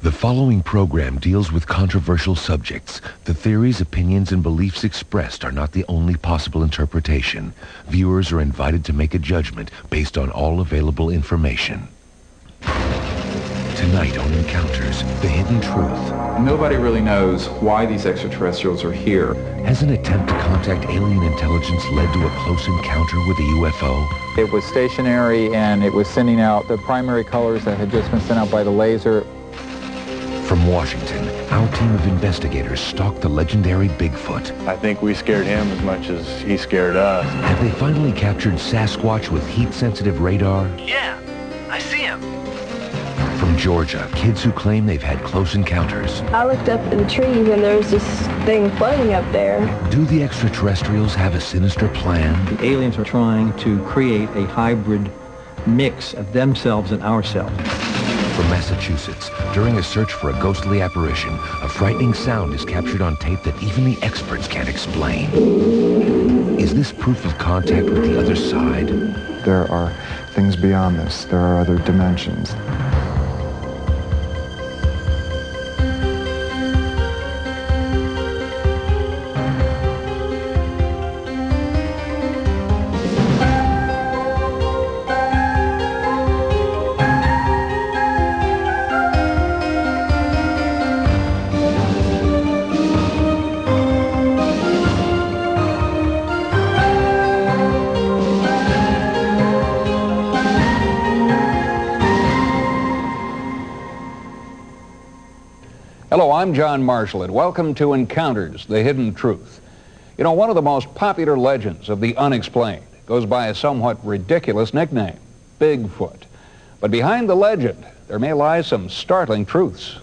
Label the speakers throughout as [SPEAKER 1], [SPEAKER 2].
[SPEAKER 1] The following program deals with controversial subjects. The theories, opinions, and beliefs expressed are not the only possible interpretation. Viewers are invited to make a judgment based on all available information. Tonight on Encounters, the hidden truth.
[SPEAKER 2] Nobody really knows why these extraterrestrials are here.
[SPEAKER 1] Has an attempt to contact alien intelligence led to a close encounter with a UFO?
[SPEAKER 2] It was stationary and it was sending out the primary colors that had just been sent out by the laser.
[SPEAKER 1] From Washington, our team of investigators stalked the legendary Bigfoot.
[SPEAKER 3] I think we scared him as much as he scared us.
[SPEAKER 1] Have they finally captured Sasquatch with heat-sensitive radar?
[SPEAKER 4] Yeah, I see him.
[SPEAKER 1] From Georgia, kids who claim they've had close encounters.
[SPEAKER 5] I looked up in the trees and there was this thing floating up there.
[SPEAKER 1] Do the extraterrestrials have a sinister plan?
[SPEAKER 6] The aliens are trying to create a hybrid mix of themselves and ourselves.
[SPEAKER 1] From Massachusetts, during a search for a ghostly apparition, a frightening sound is captured on tape that even the experts can't explain. Is this proof of contact with the other side?
[SPEAKER 7] There are things beyond this. There are other dimensions.
[SPEAKER 8] Hello, I'm John Marshall, and welcome to Encounters, the Hidden Truth. You know, one of the most popular legends of the unexplained goes by a somewhat ridiculous nickname, Bigfoot. But behind the legend, there may lie some startling truths.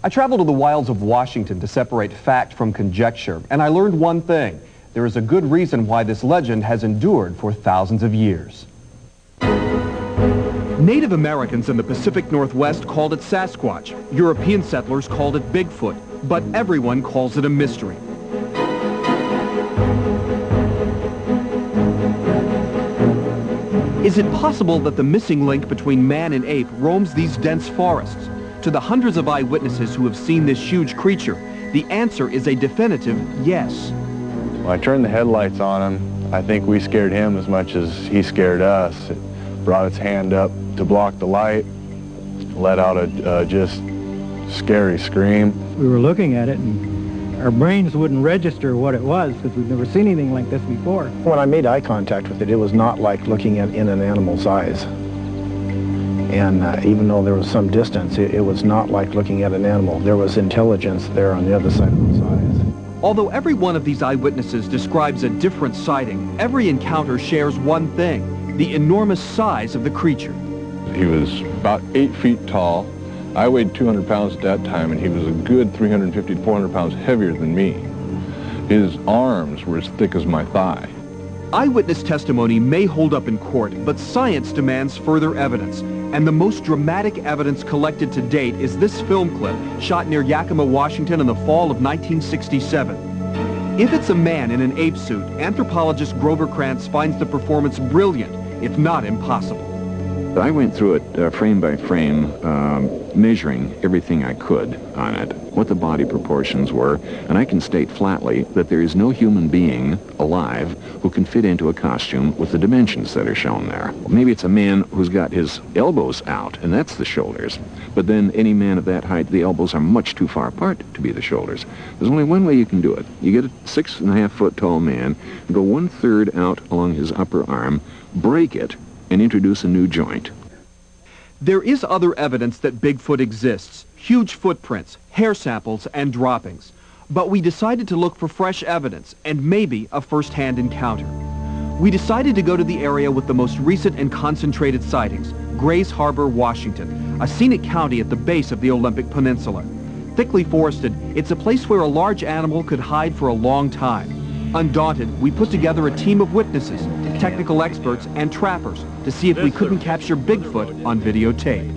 [SPEAKER 9] I traveled to the wilds of Washington to separate fact from conjecture, and I learned one thing. There is a good reason why this legend has endured for thousands of years. Native Americans in the Pacific Northwest called it Sasquatch. European settlers called it Bigfoot, but everyone calls it a mystery. Is it possible that the missing link between man and ape roams these dense forests? To the hundreds of eyewitnesses who have seen this huge creature, the answer is a definitive yes.
[SPEAKER 3] When I turned the headlights on him, I think we scared him as much as he scared us. It brought its hand up to block the light, let out a just scary scream.
[SPEAKER 10] We were looking at it and our brains wouldn't register what it was because we've never seen anything like this before.
[SPEAKER 11] When I made eye contact with it, it was not like looking in an animal's eyes. And even though there was some distance, it was not like looking at an animal. There was intelligence there on the other side of those eyes.
[SPEAKER 9] Although every one of these eyewitnesses describes a different sighting, every encounter shares one thing: the enormous size of the creature.
[SPEAKER 3] He was about 8 feet tall. I weighed 200 pounds at that time, and he was a good 350 to 400 pounds heavier than me. His arms were as thick as my thigh.
[SPEAKER 9] Eyewitness testimony may hold up in court, but science demands further evidence. And the most dramatic evidence collected to date is this film clip shot near Yakima, Washington in the fall of 1967. If it's a man in an ape suit, anthropologist Grover Krantz finds the performance brilliant, if not impossible.
[SPEAKER 12] I went through it frame by frame, measuring everything I could on it, what the body proportions were, and I can state flatly that there is no human being alive who can fit into a costume with the dimensions that are shown there. Maybe it's a man who's got his elbows out, and that's the shoulders. But then any man of that height, the elbows are much too far apart to be the shoulders. There's only one way you can do it. You get a 6.5 foot tall man, and go 1/3 out along his upper arm, break it, and introduce a new joint.
[SPEAKER 9] There is other evidence that Bigfoot exists: huge footprints, hair samples, and droppings. But we decided to look for fresh evidence and maybe a first-hand encounter. We decided to go to the area with the most recent and concentrated sightings, Grays Harbor, Washington, a scenic county at the base of the Olympic Peninsula. Thickly forested, it's a place where a large animal could hide for a long time. Undaunted, we put together a team of witnesses, technical experts, and trappers to see if we couldn't capture Bigfoot on videotape.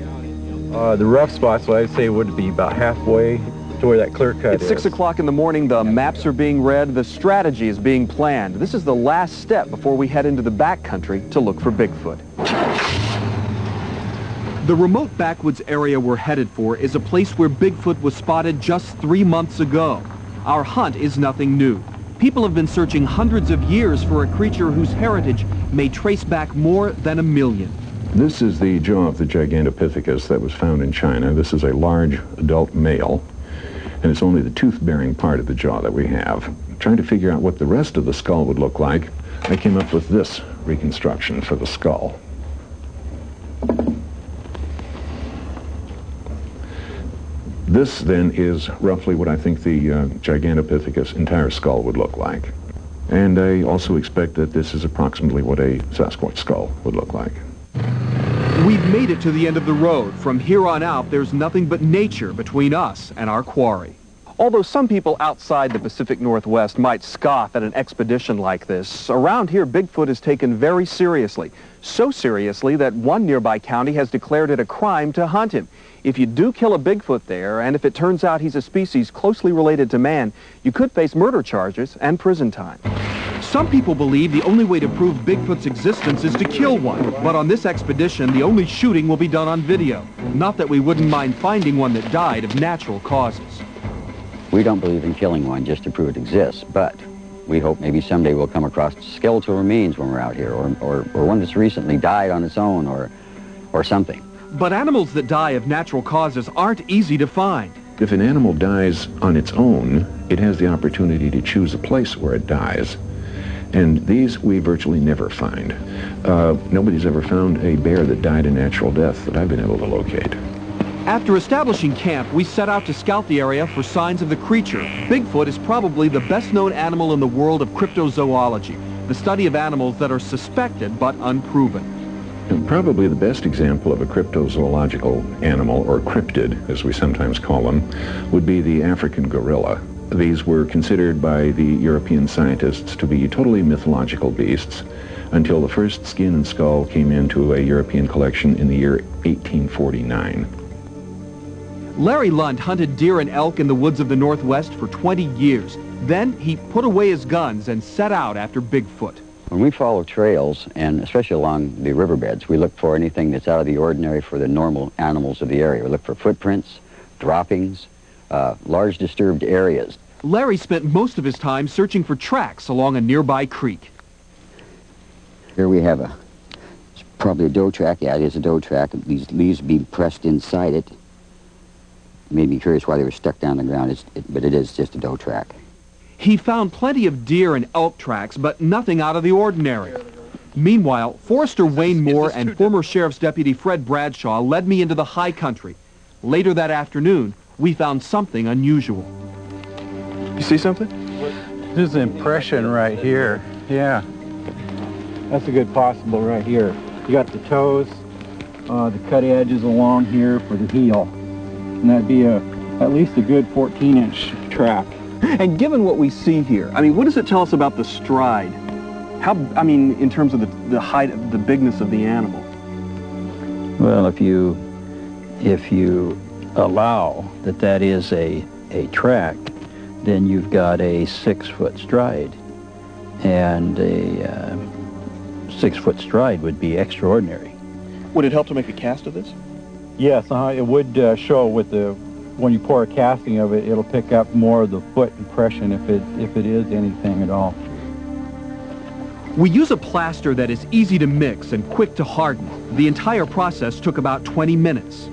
[SPEAKER 13] The rough spots, well, I'd say would be about halfway to where that clear cut is.
[SPEAKER 9] It's 6 o'clock in the morning, the maps are being read, the strategy is being planned. This is the last step before we head into the backcountry to look for Bigfoot. The remote backwoods area we're headed for is a place where Bigfoot was spotted just 3 months ago. Our hunt is nothing new. People have been searching hundreds of years for a creature whose heritage may trace back more than 1 million.
[SPEAKER 12] This is the jaw of the Gigantopithecus that was found in China. This is a large adult male, and it's only the tooth-bearing part of the jaw that we have. Trying to figure out what the rest of the skull would look like, I came up with this reconstruction for the skull. This, then, is roughly what I think the Gigantopithecus entire skull would look like. And I also expect that this is approximately what a Sasquatch skull would look like.
[SPEAKER 9] We've made it to the end of the road. From here on out, there's nothing but nature between us and our quarry. Although some people outside the Pacific Northwest might scoff at an expedition like this, around here Bigfoot is taken very seriously. So seriously that one nearby county has declared it a crime to hunt him. If you do kill a Bigfoot there, and if it turns out he's a species closely related to man, you could face murder charges and prison time. Some people believe the only way to prove Bigfoot's existence is to kill one. But on this expedition, the only shooting will be done on video. Not that we wouldn't mind finding one that died of natural causes.
[SPEAKER 14] We don't believe in killing one just to prove it exists, but we hope maybe someday we'll come across skeletal remains when we're out here, or one that's recently died on its own, or something.
[SPEAKER 9] But animals that die of natural causes aren't easy to find.
[SPEAKER 12] If an animal dies on its own, it has the opportunity to choose a place where it dies. And these we virtually never find. Nobody's ever found a bear that died a natural death that I've been able to locate.
[SPEAKER 9] After establishing camp, we set out to scout the area for signs of the creature. Bigfoot is probably the best-known animal in the world of cryptozoology, the study of animals that are suspected but unproven.
[SPEAKER 12] And probably the best example of a cryptozoological animal, or cryptid, as we sometimes call them, would be the African gorilla. These were considered by the European scientists to be totally mythological beasts until the first skin and skull came into a European collection in the year 1849.
[SPEAKER 9] Larry Lund hunted deer and elk in the woods of the Northwest for 20 years. Then he put away his guns and set out after Bigfoot.
[SPEAKER 14] When we follow trails, and especially along the riverbeds, we look for anything that's out of the ordinary for the normal animals of the area. We look for footprints, droppings, large disturbed areas.
[SPEAKER 9] Larry spent most of his time searching for tracks along a nearby creek.
[SPEAKER 14] Here we have it's probably a doe track. Yeah, it is a doe track. These leaves be pressed inside it. Made me curious why they were stuck down the ground, but it is just a doe track.
[SPEAKER 9] He found plenty of deer and elk tracks, but nothing out of the ordinary. Meanwhile, Forester Wayne Moore and former Sheriff's Deputy Fred Bradshaw led me into the high country. Later that afternoon, we found something unusual.
[SPEAKER 11] You see something?
[SPEAKER 10] This is an impression right here. Yeah. That's a good possible right here. You got the toes, the cut edges along here for the heel. And that'd be at least a good 14-inch track.
[SPEAKER 9] And given what we see here, I mean, what does it tell us about the stride? How, I mean, in terms of the height, the bigness of the animal?
[SPEAKER 15] Well, if you allow that is a track, then you've got a 6-foot stride. And a 6-foot stride would be extraordinary.
[SPEAKER 9] Would it help to make a cast of this?
[SPEAKER 10] Yes, it would show with when you pour a casting of it, it'll pick up more of the foot impression if it is anything at all.
[SPEAKER 9] We use a plaster that is easy to mix and quick to harden. The entire process took about 20 minutes.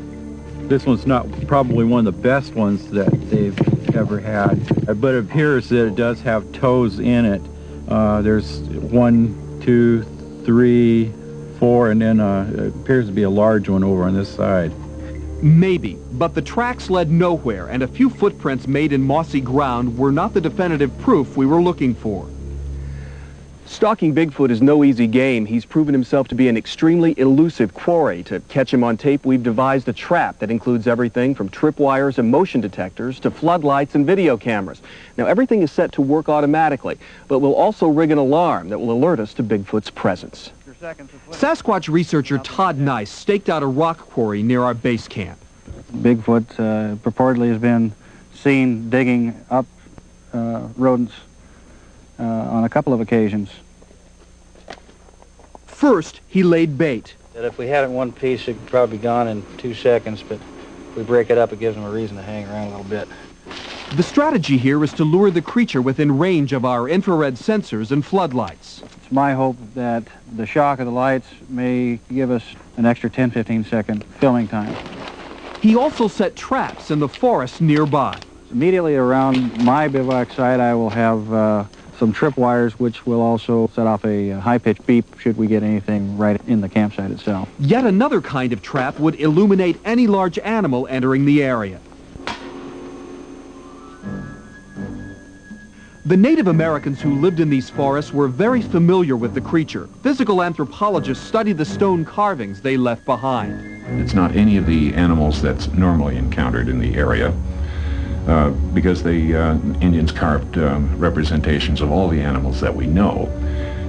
[SPEAKER 10] This one's not probably one of the best ones that they've ever had, but it appears that it does have toes in it. There's 1, 2, 3, 4, and then it appears to be a large one over on this side.
[SPEAKER 9] Maybe, but the tracks led nowhere, and a few footprints made in mossy ground were not the definitive proof we were looking for. Stalking Bigfoot is no easy game. He's proven himself to be an extremely elusive quarry. To catch him on tape, we've devised a trap that includes everything from tripwires and motion detectors to floodlights and video cameras. Now, everything is set to work automatically, but we'll also rig an alarm that will alert us to Bigfoot's presence. Sasquatch researcher Todd Nice staked out a rock quarry near our base camp.
[SPEAKER 16] Bigfoot purportedly has been seen digging up rodents on a couple of occasions.
[SPEAKER 9] First, he laid bait.
[SPEAKER 16] If we had it in one piece, it'd probably be gone in 2 seconds, but if we break it up, it gives them a reason to hang around a little bit.
[SPEAKER 9] The strategy here is to lure the creature within range of our infrared sensors and floodlights.
[SPEAKER 16] It's my hope that the shock of the lights may give us an extra 10-15 second filming time.
[SPEAKER 9] He also set traps in the forest nearby.
[SPEAKER 16] Immediately around my bivouac site, I will have some tripwires, which will also set off a high-pitched beep should we get anything right in the campsite itself.
[SPEAKER 9] Yet another kind of trap would illuminate any large animal entering the area. The Native Americans who lived in these forests were very familiar with the creature. Physical anthropologists studied the stone carvings they left behind.
[SPEAKER 12] It's not any of the animals that's normally encountered in the area, because the Indians carved representations of all the animals that we know.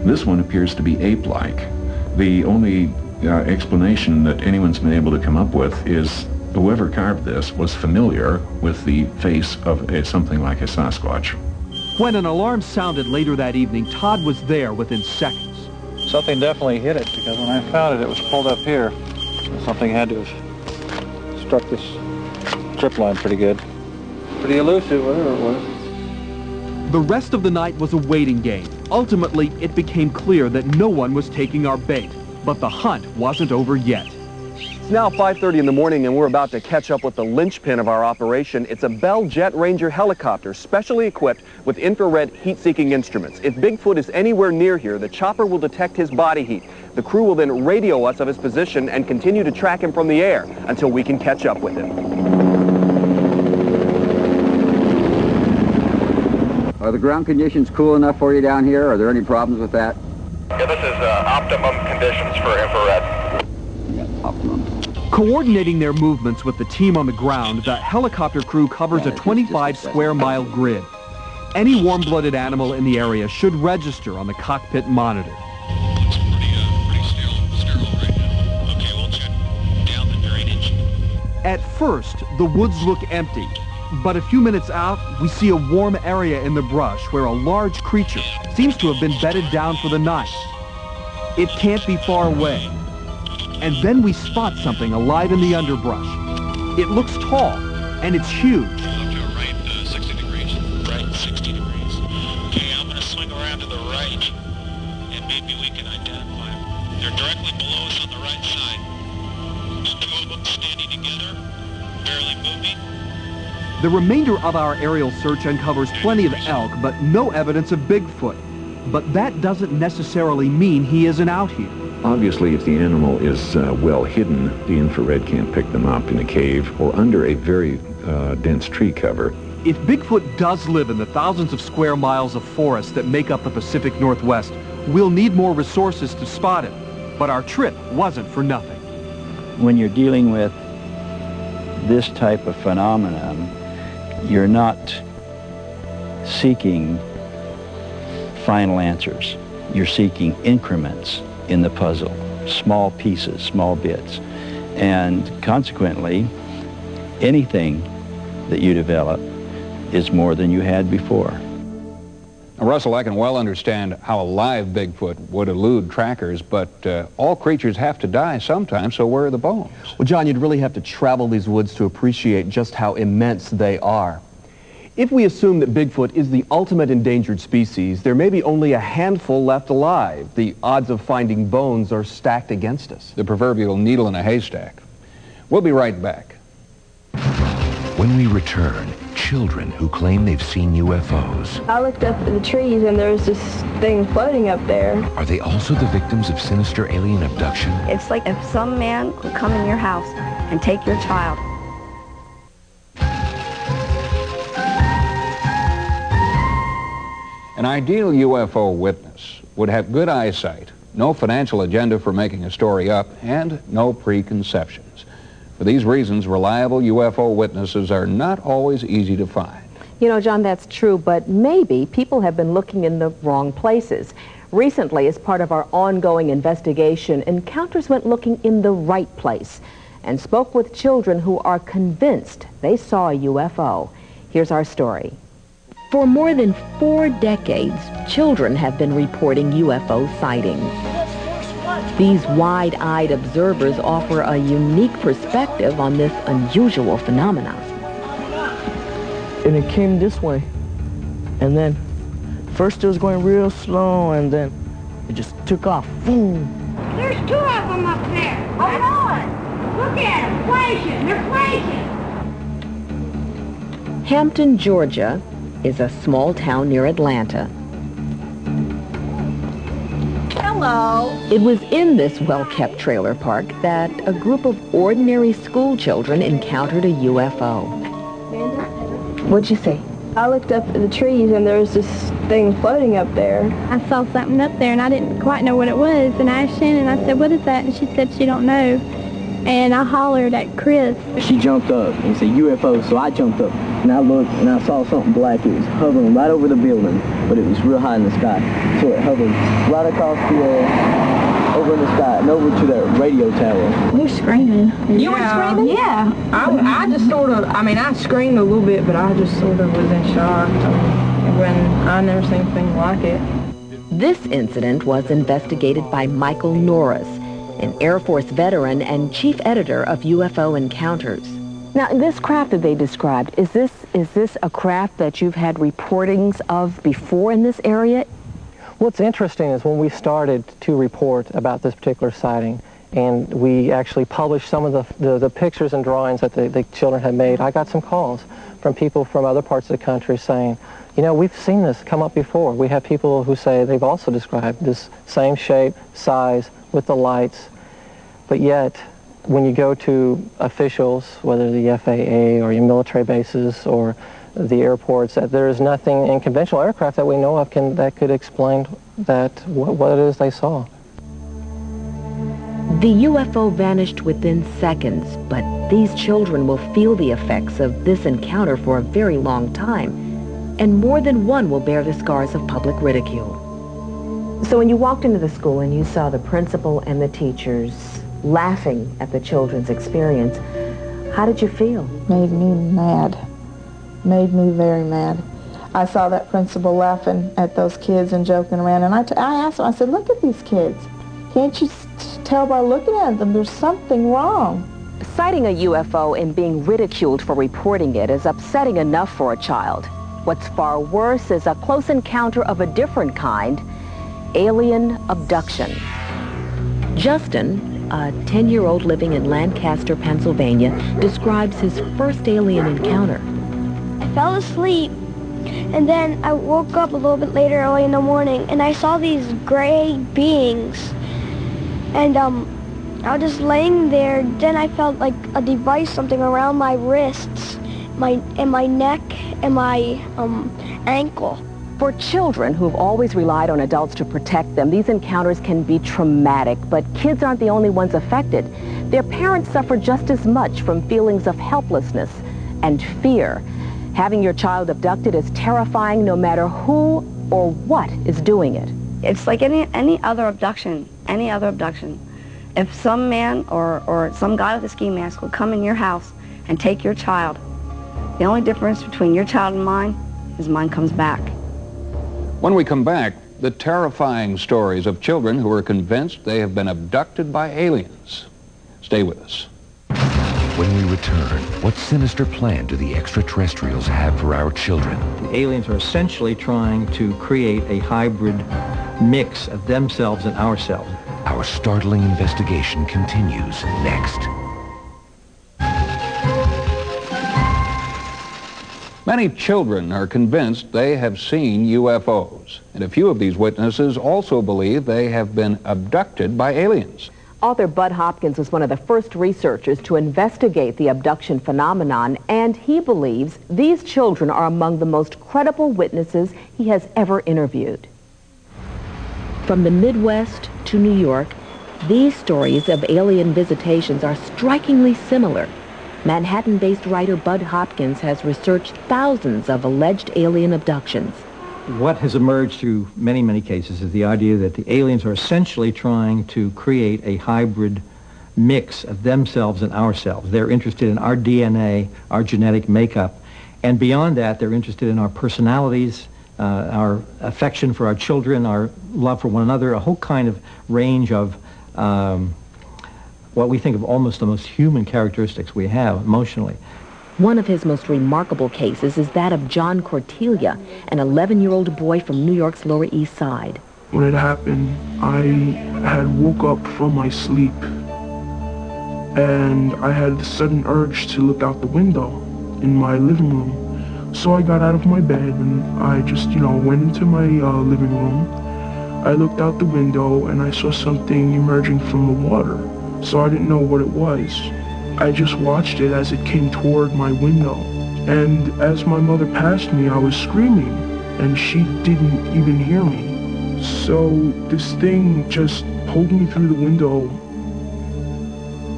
[SPEAKER 12] This one appears to be ape-like. The only explanation that anyone's been able to come up with is whoever carved this was familiar with the face of something like a Sasquatch.
[SPEAKER 9] When an alarm sounded later that evening, Todd was there within seconds.
[SPEAKER 16] Something definitely hit it, because when I found it, it was pulled up here. Something had to have struck this trip line pretty good. Pretty elusive, whatever it was.
[SPEAKER 9] The rest of the night was a waiting game. Ultimately, it became clear that no one was taking our bait. But the hunt wasn't over yet.
[SPEAKER 17] It's now 5:30 in the morning, and we're about to catch up with the linchpin of our operation. It's a Bell Jet Ranger helicopter specially equipped with infrared heat-seeking instruments. If Bigfoot is anywhere near here, the chopper will detect his body heat. The crew will then radio us of his position and continue to track him from the air until we can catch up with him.
[SPEAKER 14] Are the ground conditions cool enough for you down here? Are there any problems with that?
[SPEAKER 18] Yeah, this is optimum conditions for infrared.
[SPEAKER 14] Yeah, optimum.
[SPEAKER 9] Coordinating their movements with the team on the ground, the helicopter crew covers a 25-square-mile grid. Any warm-blooded animal in the area should register on the cockpit monitor.
[SPEAKER 19] Looks pretty sterile right now. Okay, we'll check down the drainage.
[SPEAKER 9] At first, the woods look empty, but a few minutes out, we see a warm area in the brush where a large creature seems to have been bedded down for the night. It can't be far away. And then we spot something alive in the underbrush. It looks tall, and it's huge.
[SPEAKER 19] Right, 60 degrees. Right, 60 degrees. Okay, I'm going to swing around to the right, and maybe we can identify them. They're directly below us on the right side. The two of them standing together, barely moving.
[SPEAKER 9] The remainder of our aerial search uncovers plenty of elk, but no evidence of Bigfoot. But that doesn't necessarily mean he isn't out here.
[SPEAKER 12] Obviously, if the animal is well hidden, the infrared can't pick them up in a cave or under a very dense tree cover.
[SPEAKER 9] If Bigfoot does live in the thousands of square miles of forest that make up the Pacific Northwest, we'll need more resources to spot him. But our trip wasn't for nothing.
[SPEAKER 15] When you're dealing with this type of phenomenon, you're not seeking final answers. You're seeking increments in the puzzle, small pieces, small bits. And consequently, anything that you develop is more than you had before.
[SPEAKER 8] Now, Russell, I can well understand how a live Bigfoot would elude trackers, but all creatures have to die sometime, so where are the bones?
[SPEAKER 17] Well, John, you'd really have to travel these woods to appreciate just how immense they are. If we assume that Bigfoot is the ultimate endangered species, there may be only a handful left alive. The odds of finding bones are stacked against us.
[SPEAKER 8] The proverbial needle in a haystack. We'll be right back.
[SPEAKER 1] When we return, children who claim they've seen UFOs.
[SPEAKER 5] I looked up at the trees and there was this thing floating up there.
[SPEAKER 1] Are they also the victims of sinister alien abduction?
[SPEAKER 20] It's like if some man could come in your house and take your child.
[SPEAKER 8] An ideal UFO witness would have good eyesight, no financial agenda for making a story up, and no preconceptions. For these reasons, reliable UFO witnesses are not always easy to find.
[SPEAKER 21] You know, John, that's true, but maybe people have been looking in the wrong places. Recently, as part of our ongoing investigation, Encounters went looking in the right place and spoke with children who are convinced they saw a UFO. Here's our story.
[SPEAKER 22] For more than 4 decades, children have been reporting UFO sightings.
[SPEAKER 21] These wide-eyed observers offer a unique perspective on this unusual phenomenon.
[SPEAKER 2] And it came this way. And then, first it was going real slow, and then it just took off. Boom.
[SPEAKER 22] There's two of them up there. Hold on. Look at them, flashing. They're flashing.
[SPEAKER 21] Hampton, Georgia is a small town near Atlanta.
[SPEAKER 22] Hello.
[SPEAKER 21] It was in this well-kept trailer park that a group of ordinary school children encountered a UFO. What'd you see?
[SPEAKER 5] I looked up at the trees and there was this thing floating up there.
[SPEAKER 23] I saw something up there and I didn't quite know what it was, and I asked Shannon, I said, what is that? And she said she don't know. And I hollered at Chris.
[SPEAKER 2] She jumped up and said UFO, so I jumped up and I looked and I saw something black. It was hovering right over the building, but it was real high in the sky. So it hovered right across the over in the sky and over to that radio tower.
[SPEAKER 23] We were screaming.
[SPEAKER 5] You were screaming?
[SPEAKER 23] Yeah.
[SPEAKER 5] I just sort of, I screamed a little bit, but I just sort of was in shock when I never seen anything like it.
[SPEAKER 21] This incident was investigated by Michael Norris, an Air Force veteran and chief editor of UFO Encounters. Now, this craft that they described, is this a craft that you've had reportings of before in this area?
[SPEAKER 24] What's interesting is when we started to report about this particular sighting, and we actually published some of the pictures and drawings that the children had made, I got some calls from people from other parts of the country saying, you know, we've seen this come up before. We have people who say they've also described this same shape, size, with the lights, but yet when you go to officials, whether the FAA or your military bases or the airports, that there is nothing in conventional aircraft that we know of that could explain what it is they saw.
[SPEAKER 21] The UFO vanished within seconds, but these children will feel the effects of this encounter for a very long time, and more than one will bear the scars of public ridicule. So when you walked into the school and you saw the principal and the teachers laughing at the children's experience, how did you feel?
[SPEAKER 25] Made me mad. Made me very mad. I saw that principal laughing at those kids and joking around, and I asked him, I said, look at these kids. Can't you tell by looking at them there's something wrong?
[SPEAKER 21] Sighting a UFO and being ridiculed for reporting it is upsetting enough for a child. What's far worse is a close encounter of a different kind, alien abduction. Justin, a 10-year-old living in Lancaster, Pennsylvania, describes his first alien encounter.
[SPEAKER 23] I fell asleep, and then I woke up a little bit later early in the morning, and I saw these gray beings. And I was just laying there. Then I felt like a device, something around my wrists, my neck, and my ankle.
[SPEAKER 21] For children who've always relied on adults to protect them, these encounters can be traumatic, but kids aren't the only ones affected. Their parents suffer just as much from feelings of helplessness and fear. Having your child abducted is terrifying no matter who or what is doing it.
[SPEAKER 20] It's like any other abduction, If some man or some guy with a ski mask would come in your house and take your child, the only difference between your child and mine is mine comes back.
[SPEAKER 8] When we come back, the terrifying stories of children who are convinced they have been abducted by aliens. Stay with us.
[SPEAKER 1] When we return, what sinister plan do the extraterrestrials have for our children?
[SPEAKER 6] The aliens are essentially trying to create a hybrid mix of themselves and ourselves.
[SPEAKER 1] Our startling investigation continues next.
[SPEAKER 8] Many children are convinced they have seen UFOs, and a few of these witnesses also believe they have been abducted by aliens.
[SPEAKER 21] Author Bud Hopkins was one of the first researchers to investigate the abduction phenomenon, and he believes these children are among the most credible witnesses he has ever interviewed. From the Midwest to New York, these stories of alien visitations are strikingly similar. Manhattan-based writer Bud Hopkins has researched thousands of alleged alien abductions.
[SPEAKER 6] What has emerged through many, many cases is the idea that the aliens are essentially trying to create a hybrid mix of themselves and ourselves. They're interested in our DNA, our genetic makeup, and beyond that, they're interested in our personalities, our affection for our children, our love for one another, a whole kind of range of what we think of almost the most human characteristics we have emotionally.
[SPEAKER 21] One of his most remarkable cases is that of John Cortiglia, an 11-year-old boy from New York's Lower East Side.
[SPEAKER 3] When it happened, I had woke up from my sleep and I had the sudden urge to look out the window in my living room. So I got out of my bed and I just, went into my living room. I looked out the window and I saw something emerging from the water. So I didn't know what it was. I just watched it as it came toward my window. And as my mother passed me, I was screaming and she didn't even hear me. So this thing just pulled me through the window.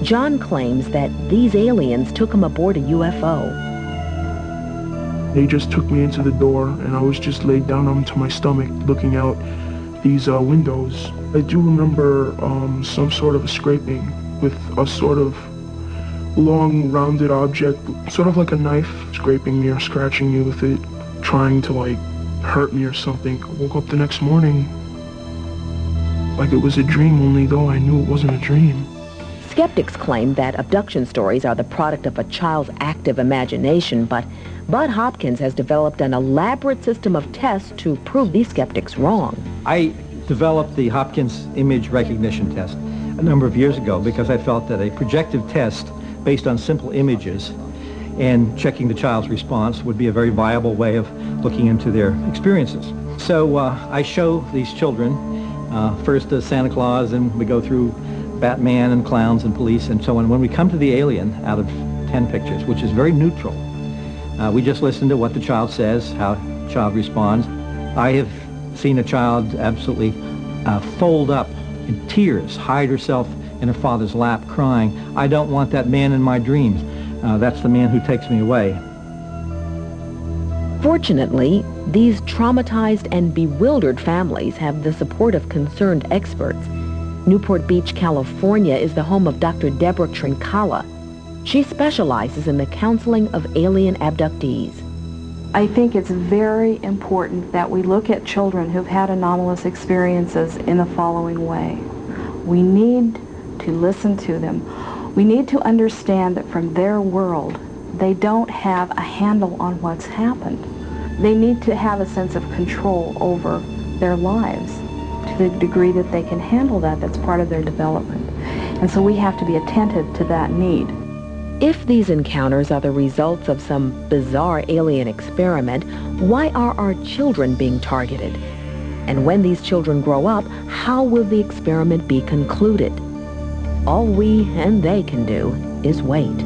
[SPEAKER 21] John claims that these aliens took him aboard a UFO.
[SPEAKER 3] They just took me into the door and I was just laid down onto my stomach looking out these windows. I do remember some sort of a scraping with a sort of long rounded object, sort of like a knife, scraping me or scratching me with it, trying to hurt me or something. I woke up the next morning like it was a dream, only though I knew it wasn't a dream.
[SPEAKER 21] Skeptics claim that abduction stories are the product of a child's active imagination, but Bud Hopkins has developed an elaborate system of tests to prove these skeptics wrong.
[SPEAKER 6] I developed the Hopkins image recognition test a number of years ago because I felt that a projective test based on simple images and checking the child's response would be a very viable way of looking into their experiences. So I show these children first Santa Claus, and we go through Batman and clowns and police and so on. When we come to the alien out of 10 pictures, which is very neutral, we just listen to what the child says, how the child responds. I have seen a child absolutely fold up in tears, hide herself in her father's lap crying, "I don't want that man in my dreams. That's the man who takes me away."
[SPEAKER 21] Fortunately, these traumatized and bewildered families have the support of concerned experts. Newport Beach, California is the home of Dr. Deborah Trincala. She specializes in the counseling of alien abductees.
[SPEAKER 4] I think it's very important that we look at children who've had anomalous experiences in the following way. We need to listen to them. We need to understand that from their world, they don't have a handle on what's happened. They need to have a sense of control over their lives to the degree that they can handle that. That's part of their development. And so we have to be attentive to that need.
[SPEAKER 21] If these encounters are the results of some bizarre alien experiment, why are our children being targeted? And when these children grow up, how will the experiment be concluded? All we and they can do is wait.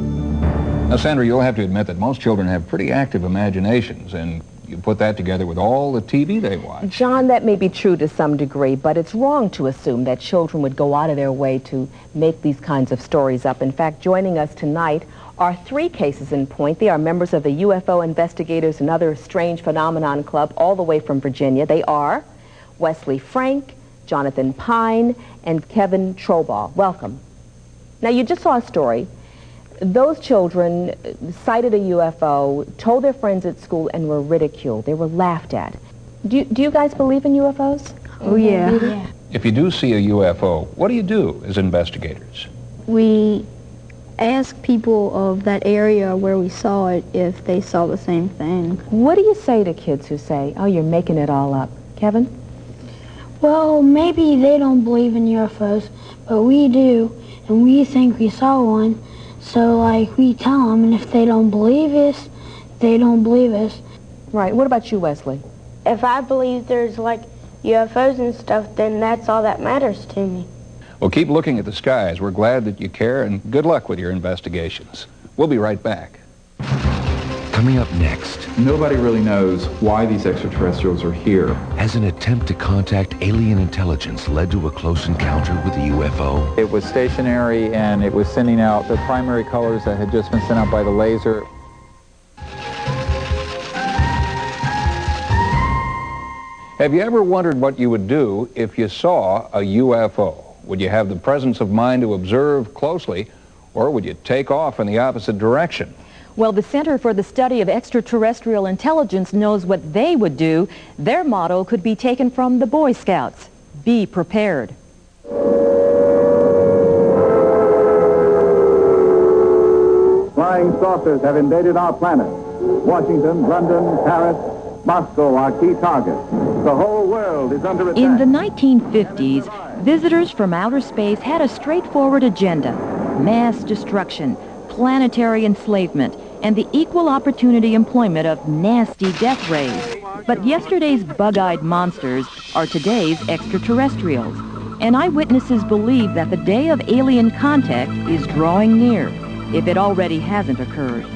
[SPEAKER 8] Now, Sandra, you'll have to admit that most children have pretty active imaginations, and you put that together with all the TV they watch.
[SPEAKER 21] John, that may be true to some degree, but it's wrong to assume that children would go out of their way to make these kinds of stories up. In fact, joining us tonight are 3 cases in point. They are members of the UFO Investigators and Other Strange Phenomenon Club, all the way from Virginia. They are Wesley Frank, Jonathan Pine, and Kevin Trobaugh. Welcome. Now, you just saw a story. Those children sighted a UFO, told their friends at school, and were ridiculed. They were laughed at. Do you guys believe in UFOs?
[SPEAKER 23] Oh, yeah.
[SPEAKER 8] If you do see a UFO, what do you do as investigators?
[SPEAKER 23] We ask people of that area where we saw it if they saw the same thing.
[SPEAKER 21] What do you say to kids who say, "Oh, you're making it all up"? Kevin?
[SPEAKER 23] Well, maybe they don't believe in UFOs, but we do, and we think we saw one. So, we tell them, and if they don't believe us, they don't believe us.
[SPEAKER 21] Right. What about you, Wesley?
[SPEAKER 22] If I believe there's UFOs and stuff, then that's all that matters to me.
[SPEAKER 8] Well, keep looking at the skies. We're glad that you care, and good luck with your investigations. We'll be right back.
[SPEAKER 1] Coming up next.
[SPEAKER 7] Nobody really knows why these extraterrestrials are here.
[SPEAKER 1] Has an attempt to contact alien intelligence led to a close encounter with a UFO?
[SPEAKER 10] It was stationary and it was sending out the primary colors that had just been sent out by the laser.
[SPEAKER 8] Have you ever wondered what you would do if you saw a UFO? Would you have the presence of mind to observe closely, or would you take off in the opposite direction?
[SPEAKER 11] Well, the Center for the Study of Extraterrestrial Intelligence knows what they would do. Their motto could be taken from the Boy Scouts: be prepared.
[SPEAKER 13] flying saucers have invaded our planet. Washington, London, Paris, Moscow are key targets. The whole world is under attack.
[SPEAKER 11] In the 1950s, visitors from outer space had a straightforward agenda: mass destruction, planetary enslavement, and the equal opportunity employment of nasty death rays. But yesterday's bug-eyed monsters are today's extraterrestrials, and eyewitnesses believe that the day of alien contact is drawing near, if it already hasn't occurred.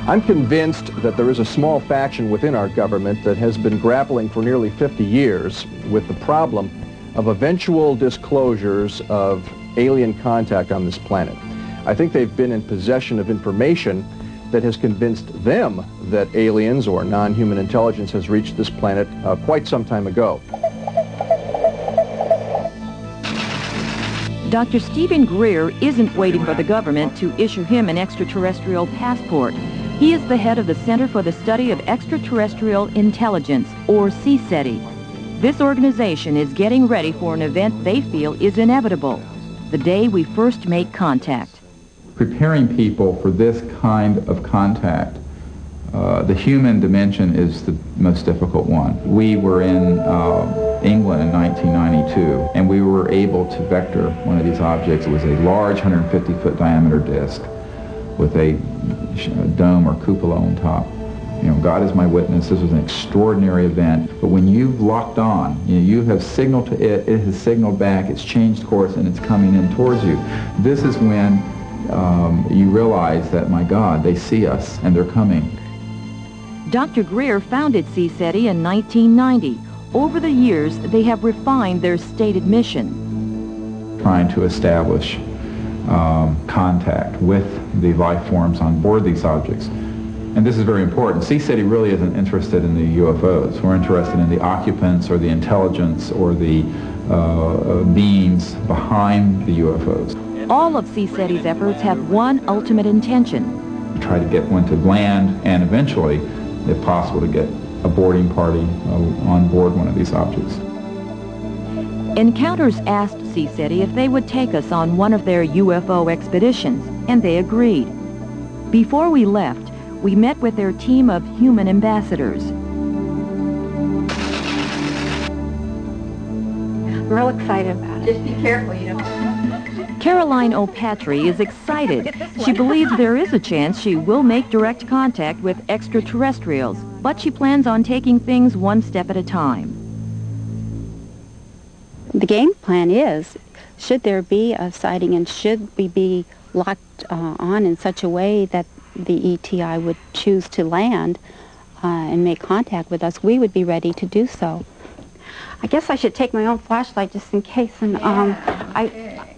[SPEAKER 17] I'm convinced that there is a small faction within our government that has been grappling for nearly 50 years with the problem of eventual disclosures of alien contact on this planet. I think they've been in possession of information that has convinced them that aliens or non-human intelligence has reached this planet quite some time ago.
[SPEAKER 11] Dr. Stephen Greer isn't waiting for the government to issue him an extraterrestrial passport. He is the head of the Center for the Study of Extraterrestrial Intelligence, or CSETI. This organization is getting ready for an event they feel is inevitable: the day we first make contact.
[SPEAKER 7] Preparing people for this kind of contact, the human dimension is the most difficult one. We were in England in 1992, and we were able to vector one of these objects. It was a large 150-foot diameter disc with a dome or cupola on top. You know, God is my witness, this was an extraordinary event. But when you've locked on, you have signaled to it, it has signaled back, it's changed course, and it's coming in towards you. This is when you realize that, my God, they see us and they're coming.
[SPEAKER 11] Dr. Greer founded CSETI in 1990. Over the years, they have refined their stated mission.
[SPEAKER 7] Trying to establish contact with the life forms on board these objects. And this is very important. CSETI really isn't interested in the UFOs. We're interested in the occupants or the intelligence or the beings behind the UFOs.
[SPEAKER 11] All of CSETI's efforts have one ultimate intention:
[SPEAKER 7] try to get one to land and eventually, if possible, to get a boarding party on board one of these objects.
[SPEAKER 11] Encounters asked CSETI if they would take us on one of their UFO expeditions, and they agreed. Before we left, we met with their team of human ambassadors.
[SPEAKER 14] Real excited about it. Just be careful, you know.
[SPEAKER 11] Caroline O'Patry is excited. She believes there is a chance she will make direct contact with extraterrestrials, but she plans on taking things one step at a time.
[SPEAKER 16] The game plan is, should there be a sighting and should we be locked on in such a way that the ETI would choose to land and make contact with us, we would be ready to do so. I guess I should take my own flashlight just in case. And I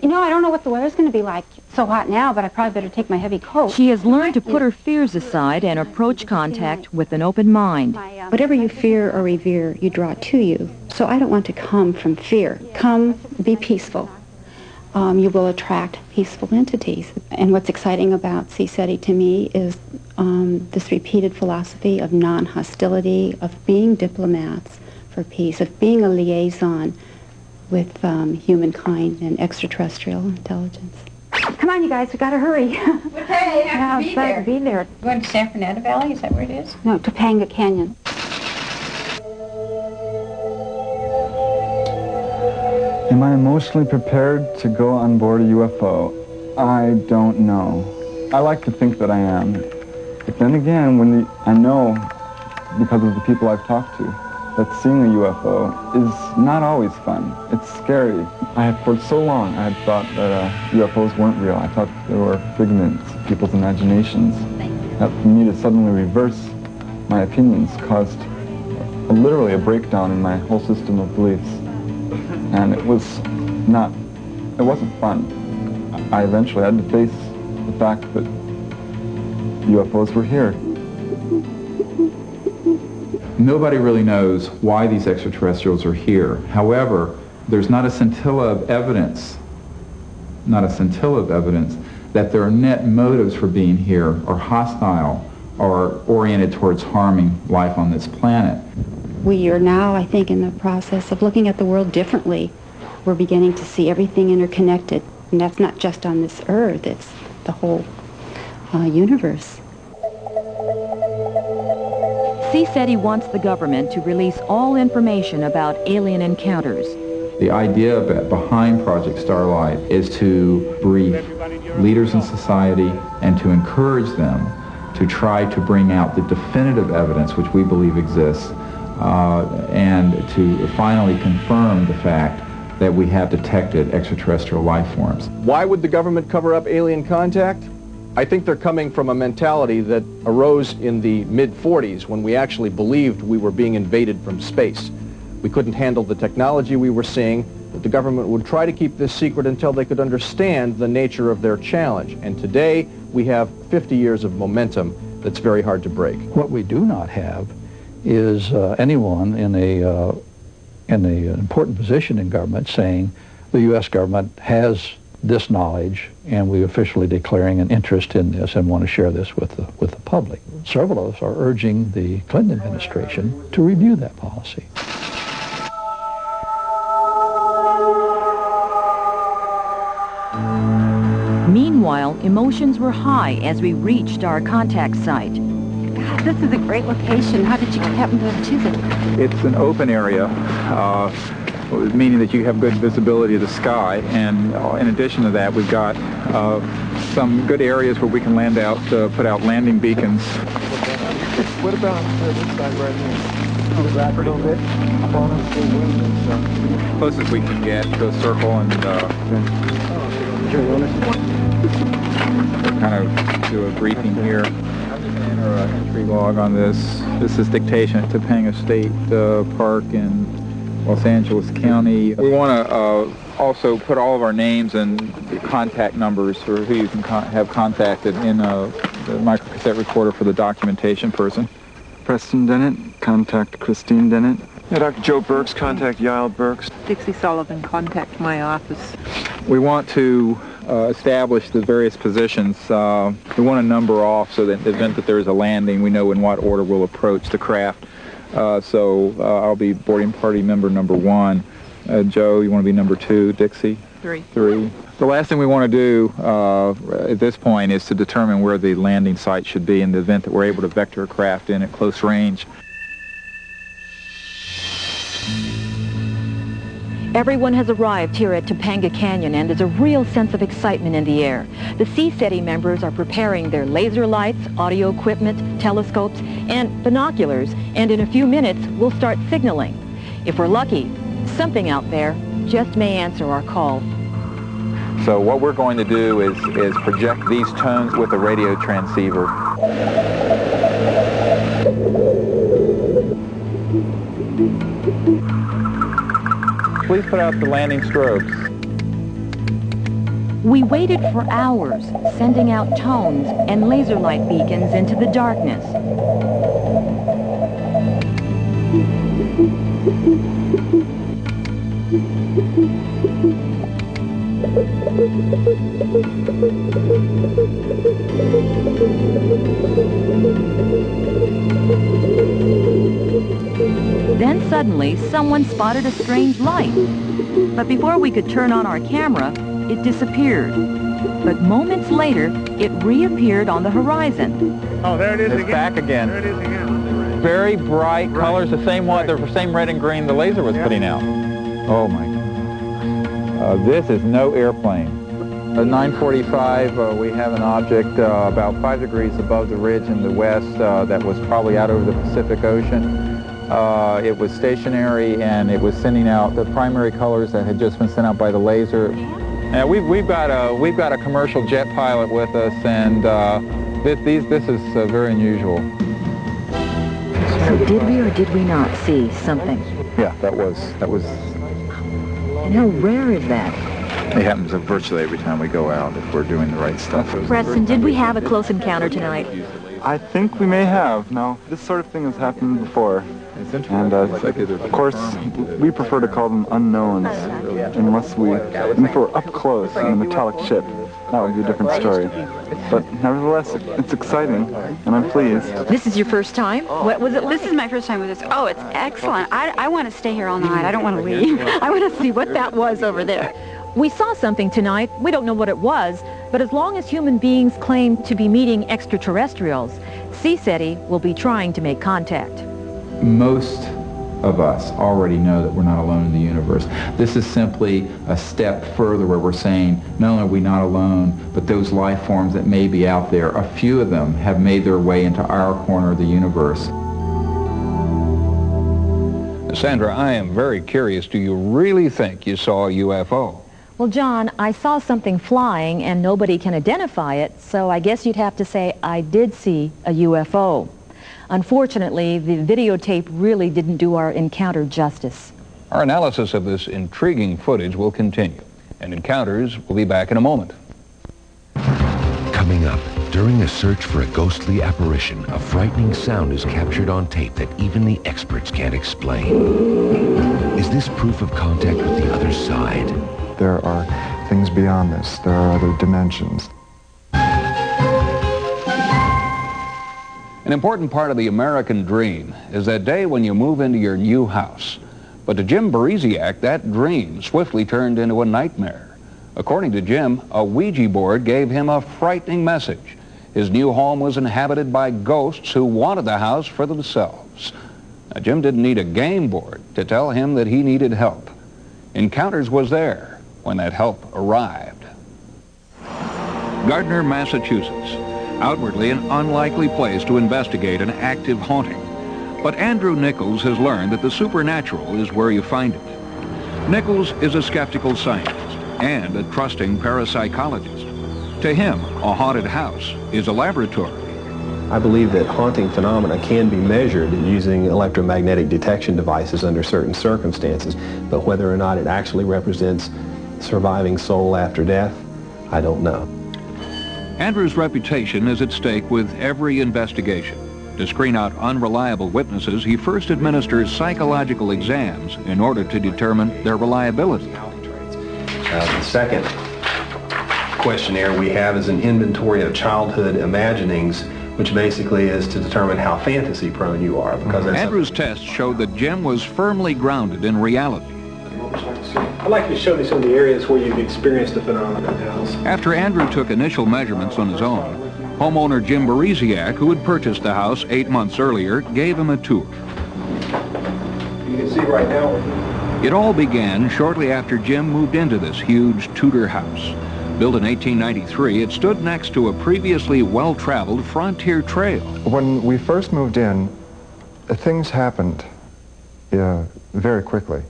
[SPEAKER 16] don't know what the weather's going to be like. It's so hot now, but I probably better take my heavy coat.
[SPEAKER 11] She has learned to put her fears aside and approach contact with an open mind.
[SPEAKER 16] Whatever you fear or revere, you draw to you. So I don't want to come from fear. Come, be peaceful. You will attract peaceful entities. And what's exciting about CSETI to me is this repeated philosophy of non-hostility, of being diplomats for peace, of being a liaison with humankind and extraterrestrial intelligence. Come on, you guys, we gotta hurry.
[SPEAKER 14] Okay,
[SPEAKER 16] Yeah, it's glad to be there.
[SPEAKER 14] Going to San Fernando Valley, is that where it is?
[SPEAKER 16] No, Topanga Canyon.
[SPEAKER 18] Am I emotionally prepared to go on board a UFO? I don't know. I like to think that I am. But then again, I know, because of the people I've talked to, that seeing a UFO is not always fun. It's scary. For so long, I had thought that UFOs weren't real. I thought they were figments of people's imaginations. That for me to suddenly reverse my opinions caused literally a breakdown in my whole system of beliefs. And it wasn't fun. I eventually had to face the fact that UFOs were here.
[SPEAKER 7] Nobody really knows why these extraterrestrials are here. However, there's not a scintilla of evidence that their net motives for being here are hostile or oriented towards harming life on this planet.
[SPEAKER 16] We are now, I think, in the process of looking at the world differently. We're beginning to see everything interconnected. And that's not just on this earth, it's the whole universe.
[SPEAKER 11] CSETI wants the government to release all information about alien encounters.
[SPEAKER 7] The idea behind Project Starlight is to brief leaders in society and to encourage them to try to bring out the definitive evidence which we believe exists and to finally confirm the fact that we have detected extraterrestrial life forms.
[SPEAKER 17] Why would the government cover up alien contact? I think they're coming from a mentality that arose in the mid-40s when we actually believed we were being invaded from space. We couldn't handle the technology we were seeing, but the government would try to keep this secret until they could understand the nature of their challenge. And today, we have 50 years of momentum that's very hard to break.
[SPEAKER 2] What we do not have is anyone in an important position in government saying the U.S. government has this knowledge and we're officially declaring an interest in this and want to share this with the public. Several of us are urging the Clinton administration to review that policy.
[SPEAKER 11] Meanwhile, emotions were high as we reached our contact site.
[SPEAKER 22] God, this is a great location. How did you happen to choose it?
[SPEAKER 9] It's an open area, meaning that you have good visibility of the sky, and in addition to that, we've got some good areas where we can land out, put out landing beacons.
[SPEAKER 3] What about this side right here? Go back a little bit.
[SPEAKER 9] Closest we can get to a circle and kind of do a briefing here. Enter a entry log on this. This is dictation at Topanga State Park in Los Angeles County. We want to also put all of our names and contact numbers for who you can have contacted in the microcassette recorder for the documentation person.
[SPEAKER 18] Preston Dennett, contact Christine Dennett. Yeah, Dr. Joe Burks, contact Yael Burks.
[SPEAKER 12] Dixie Sullivan, contact my office.
[SPEAKER 9] We want to establish the various positions. We want to number off so that in the event that there is a landing, we know in what order we'll approach the craft. So I'll be boarding party member number 1. Joe, you want to be number 2? Dixie?
[SPEAKER 12] 3.
[SPEAKER 9] The last thing we want to do at this point is to determine where the landing site should be in the event that we're able to vector a craft in at close range.
[SPEAKER 11] Everyone has arrived here at Topanga Canyon, and there's a real sense of excitement in the air. The CSETI members are preparing their laser lights, audio equipment, telescopes, and binoculars, and in a few minutes, we'll start signaling. If we're lucky, something out there just may answer our call.
[SPEAKER 9] So what we're going to do is project these tones with a radio transceiver. Please put out the landing strobes.
[SPEAKER 11] We waited for hours, sending out tones and laser light beacons into the darkness. Then suddenly, someone spotted a strange light. But before we could turn on our camera, it disappeared. But moments later, it reappeared on the horizon.
[SPEAKER 9] Oh, there it is again. It's back again. There it is again. Very bright colors, the same red and green the laser was putting out. Oh my God. This is no airplane. At 9:45, we have an object about 5 degrees above the ridge in the west that was probably out over the Pacific Ocean. It was stationary and it was sending out the primary colors that had just been sent out by the laser. Now we've got a commercial jet pilot with us, and this is very unusual.
[SPEAKER 11] So did we or did we not see something?
[SPEAKER 9] Yeah, that was.
[SPEAKER 11] And how rare is that?
[SPEAKER 9] It happens virtually every time we go out if we're doing the right stuff.
[SPEAKER 11] Preston, did we have a close encounter tonight?
[SPEAKER 18] I think we may have. Now, this sort of thing has happened before. And of course, we prefer to call them unknowns, unless if we're up close in a metallic ship. That would be a different story. But nevertheless, it's exciting, and I'm pleased.
[SPEAKER 11] This is your first time? What was it like?
[SPEAKER 15] This is my first time with this. Oh, it's excellent. I want to stay here all night. I don't want to leave. I want to see what that was over there.
[SPEAKER 11] We saw something tonight. We don't know what it was. But as long as human beings claim to be meeting extraterrestrials, CSETI will be trying to make contact.
[SPEAKER 7] Most of us already know that we're not alone in the universe. This is simply a step further where we're saying, not only are we not alone, but those life forms that may be out there, a few of them have made their way into our corner of the universe.
[SPEAKER 8] Sandra, I am very curious. Do you really think you saw a UFO?
[SPEAKER 11] Well, John, I saw something flying and nobody can identify it, so I guess you'd have to say I did see a UFO. Unfortunately, the videotape really didn't do our encounter justice.
[SPEAKER 8] Our analysis of this intriguing footage will continue, and Encounters will be back in a moment.
[SPEAKER 1] Coming up, during a search for a ghostly apparition, a frightening sound is captured on tape that even the experts can't explain. Is this proof of contact with the other side?
[SPEAKER 18] There are things beyond this. There are other dimensions.
[SPEAKER 8] An important part of the American dream is that day when you move into your new house. But to Jim Beresiak, that dream swiftly turned into a nightmare. According to Jim, a Ouija board gave him a frightening message. His new home was inhabited by ghosts who wanted the house for themselves. Now, Jim didn't need a game board to tell him that he needed help. Encounters was there when that help arrived. Gardner, Massachusetts. Outwardly an unlikely place to investigate an active haunting. But Andrew Nichols has learned that the supernatural is where you find it. Nichols is a skeptical scientist and a trusting parapsychologist. To him, a haunted house is a laboratory.
[SPEAKER 5] I believe that haunting phenomena can be measured using electromagnetic detection devices under certain circumstances, but whether or not it actually represents surviving soul after death, I don't know.
[SPEAKER 8] Andrew's reputation is at stake with every investigation. To screen out unreliable witnesses, he first administers psychological exams in order to determine their reliability.
[SPEAKER 5] The second questionnaire we have is an inventory of childhood imaginings, which basically is to determine how fantasy prone you are. Because
[SPEAKER 8] Andrew's test showed that Jim was firmly grounded in reality.
[SPEAKER 5] I'd like to show you some of the areas where you've experienced the phenomenon in the house.
[SPEAKER 8] After Andrew took initial measurements on his own, homeowner Jim Beresiak, who had purchased the house 8 months earlier, gave him a tour.
[SPEAKER 5] You can see right now.
[SPEAKER 8] It all began shortly after Jim moved into this huge Tudor house. Built in 1893, it stood next to a previously well-traveled frontier trail.
[SPEAKER 18] When we first moved in, things happened very quickly.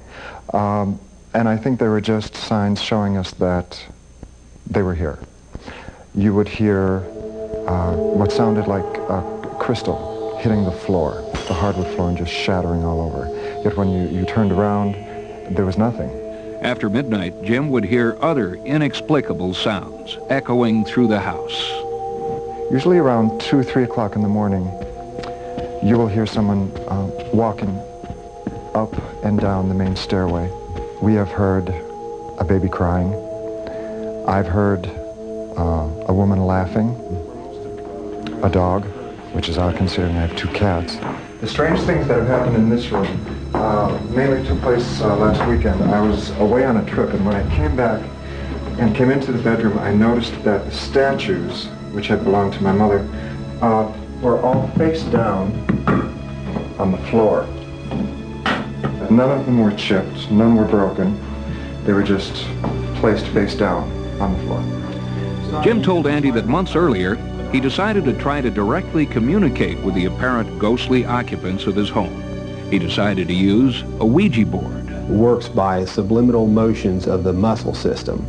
[SPEAKER 18] And I think they were just signs showing us that they were here. You would hear what sounded like crystal hitting the floor, the hardwood floor, and just shattering all over. Yet when you turned around, there was nothing.
[SPEAKER 8] After midnight, Jim would hear other inexplicable sounds echoing through the house.
[SPEAKER 18] Usually around 2, 3 o'clock in the morning, you will hear someone walking up and down the main stairway. We have heard a baby crying. I've heard a woman laughing, a dog, which is odd considering I have 2 cats. The strange things that have happened in this room mainly took place last weekend. I was away on a trip, and when I came back and came into the bedroom, I noticed that the statues, which had belonged to my mother, were all face down on the floor. None of them were chipped, none were broken. They were just placed face down on the floor.
[SPEAKER 8] Jim told Andy that months earlier, he decided to try to directly communicate with the apparent ghostly occupants of his home. He decided to use a Ouija board.
[SPEAKER 5] It works by subliminal motions of the muscle system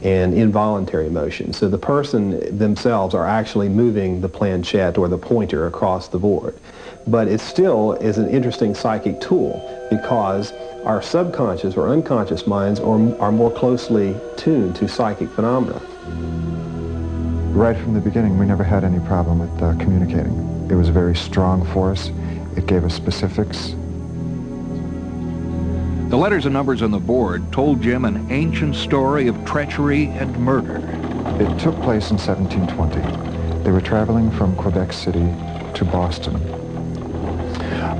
[SPEAKER 5] and involuntary motion. So the person themselves are actually moving the planchette or the pointer across the board. But it still is an interesting psychic tool because our subconscious or unconscious minds are more closely tuned to psychic phenomena.
[SPEAKER 18] Right from the beginning, we never had any problem with communicating. It was a very strong force. It gave us specifics.
[SPEAKER 8] The letters and numbers on the board told Jim an ancient story of treachery and murder.
[SPEAKER 18] It took place in 1720. They were traveling from Quebec City to Boston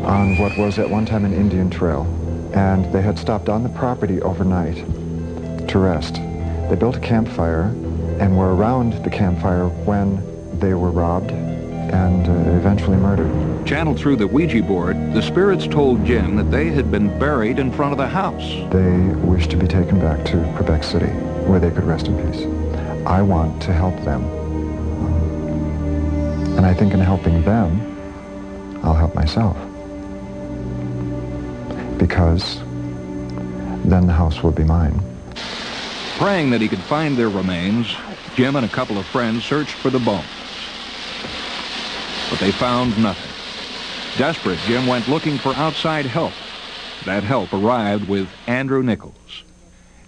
[SPEAKER 18] on what was at one time an Indian trail, and they had stopped on the property overnight to rest. They built a campfire, and were around the campfire when they were robbed and eventually murdered.
[SPEAKER 8] Channeled through the Ouija board, the spirits told Jim that they had been buried in front of the house.
[SPEAKER 18] They wish to be taken back to Quebec City, where they could rest in peace. I want to help them. And I think in helping them, I'll help myself. Because then the house will be mine.
[SPEAKER 8] Praying that he could find their remains, Jim and a couple of friends searched for the bones. But they found nothing. Desperate, Jim went looking for outside help. That help arrived with Andrew Nichols.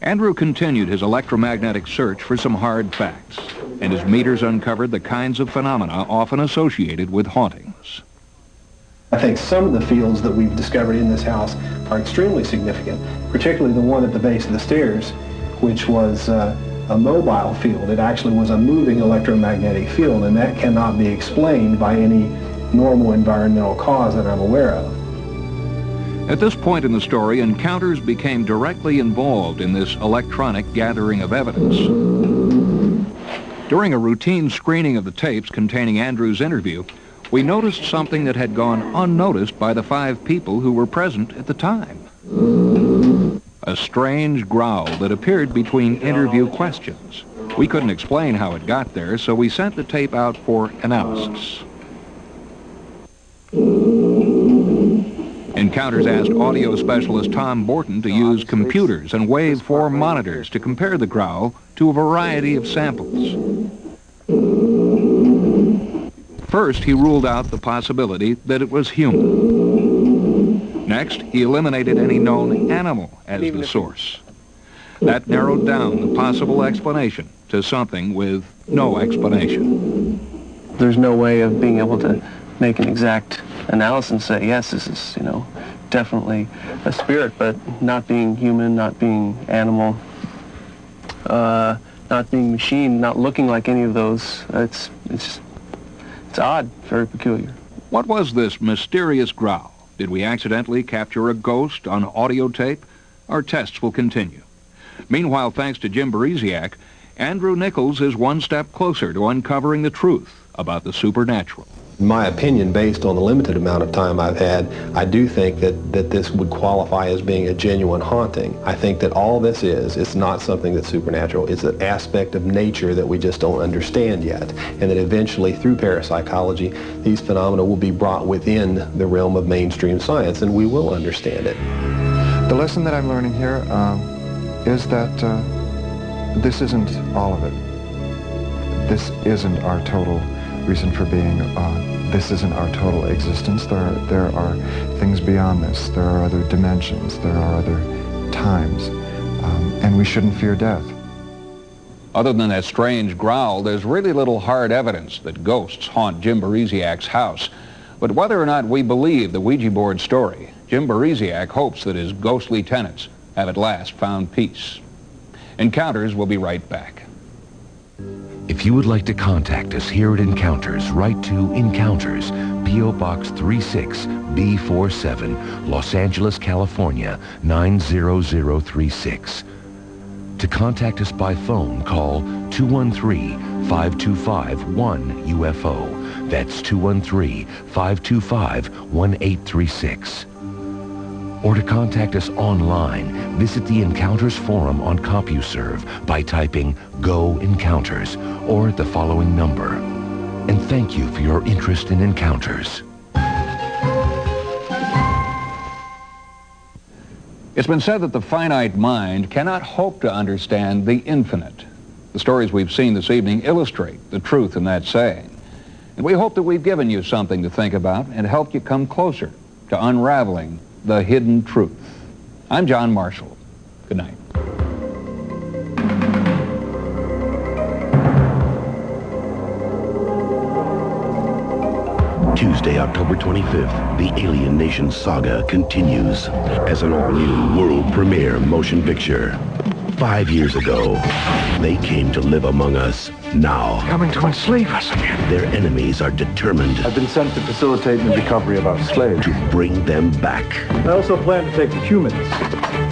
[SPEAKER 8] Andrew continued his electromagnetic search for some hard facts, and his meters uncovered the kinds of phenomena often associated with hauntings.
[SPEAKER 5] I think some of the fields that we've discovered in this house are extremely significant, particularly the one at the base of the stairs, which was a mobile field. It actually was a moving electromagnetic field, and that cannot be explained by any normal environmental cause that I'm aware of.
[SPEAKER 8] At this point in the story, Encounters became directly involved in this electronic gathering of evidence. During a routine screening of the tapes containing Andrew's interview, we noticed something that had gone unnoticed by the 5 people who were present at the time. A strange growl that appeared between interview questions. We couldn't explain how it got there, so we sent the tape out for analysis. Encounters asked audio specialist Tom Borton to use computers and waveform monitors to compare the growl to a variety of samples. First, he ruled out the possibility that it was human. Next, he eliminated any known animal as the source. That narrowed down the possible explanation to something with no explanation.
[SPEAKER 6] There's no way of being able to make an exact analysis and say, yes, this is, definitely a spirit, but not being human, not being animal, not being machine, not looking like any of those. It's odd, very peculiar.
[SPEAKER 8] What was this mysterious growl? Did we accidentally capture a ghost on audio tape? Our tests will continue. Meanwhile, thanks to Jim Beresiak, Andrew Nichols is one step closer to uncovering the truth about the supernatural.
[SPEAKER 5] In my opinion, based on the limited amount of time I've had, I do think that this would qualify as being a genuine haunting. I think that all this is, it's not something that's supernatural. It's an aspect of nature that we just don't understand yet. And that eventually, through parapsychology, these phenomena will be brought within the realm of mainstream science, and we will understand it.
[SPEAKER 18] The lesson that I'm learning here is that this isn't all of it. This isn't our total reason for being. This isn't our total existence. There are things beyond this. There are other dimensions. There are other times. And we shouldn't fear death.
[SPEAKER 8] Other than that strange growl, there's really little hard evidence that ghosts haunt Jim Beresiak's house. But whether or not we believe the Ouija board story, Jim Beresiak hopes that his ghostly tenants have at last found peace. Encounters will be right back.
[SPEAKER 1] If you would like to contact us here at Encounters, write to Encounters, P.O. Box 36B47, Los Angeles, California, 90036. To contact us by phone, call 213-525-1UFO. That's 213-525-1836. Or to contact us online, visit the Encounters forum on CompuServe by typing Go Encounters or the following number. And thank you for your interest in Encounters.
[SPEAKER 8] It's been said that the finite mind cannot hope to understand the infinite. The stories we've seen this evening illustrate the truth in that saying. And we hope that we've given you something to think about and helped you come closer to unraveling the hidden truth. I'm John Marshall. Good night.
[SPEAKER 19] Tuesday, October 25th, the Alien Nation saga continues as an all-new world premiere motion picture. 5 years ago, they came to live among us. Now,
[SPEAKER 20] coming to enslave us again.
[SPEAKER 19] Their enemies are determined.
[SPEAKER 20] I've been sent to facilitate the recovery of our slaves.
[SPEAKER 19] To bring them back.
[SPEAKER 20] I also plan to take the humans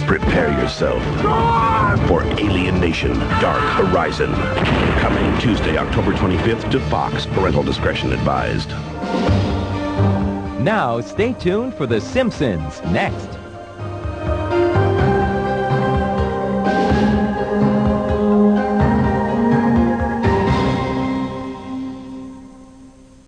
[SPEAKER 19] Prepare yourself for Alien Nation Dark Horizon. Coming Tuesday, October 25th to Fox. Parental discretion advised.
[SPEAKER 4] Now, stay tuned for The Simpsons next.